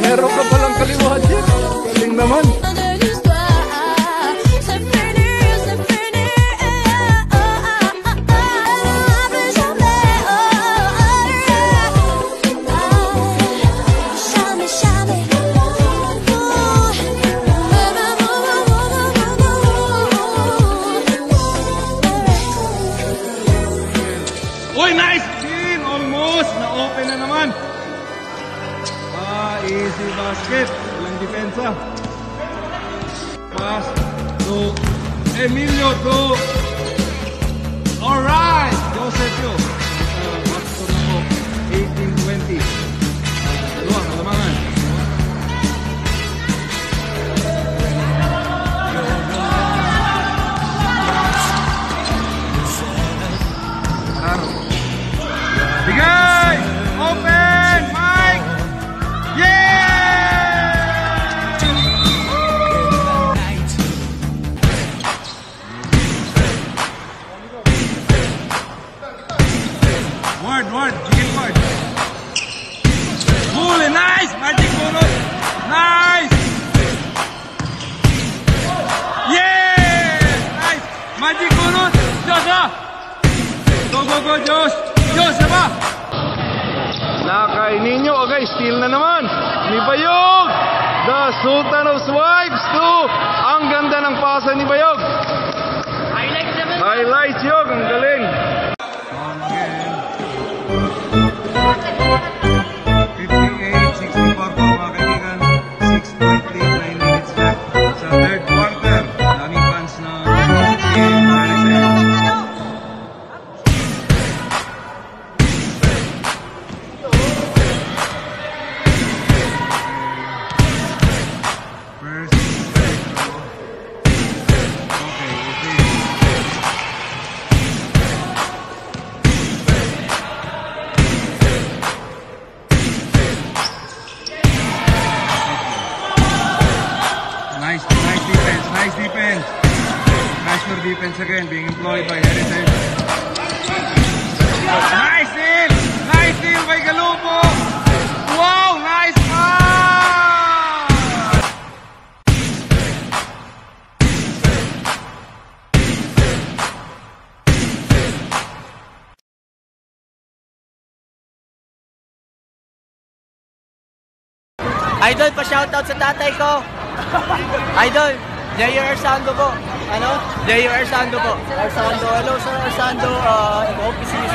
Meron ka palang kaliwa, Jeff. Galing naman. Uy, nice! Clean! Almost! Na-open na naman. Easy basket. Walang depensa. Pass to Emilio to alright! Joseph yun. Back score na po. 18-20. Dalawa, kalamangan. Bigay! Open! Mike! Word, chicken word. Bully, nice! Magic bonus! Nice! Yeah! Nice! Magic bonus! Josh, Go, Josh! Josh, ba? Nakainin nyo. Okay, steal na naman. Ni Bayog. The Sultan of Swipes to. Ang ganda ng pasa ni Bayog. Highlights Yog. Ang galing. 58-64 po mga kaibigan. 6.89 minutes left sa third quarter. Daming fans na Nice defense. Pressure defense again being employed by Heritage. Nice steal! Nice steal by Galupo! Wow! Nice pass! Idol, pa-shoutout sa tatay ko. Idol, Jair Arsando po. Ano? Jair Arsando po. Arsando, hello sir Arsando. Hope to see you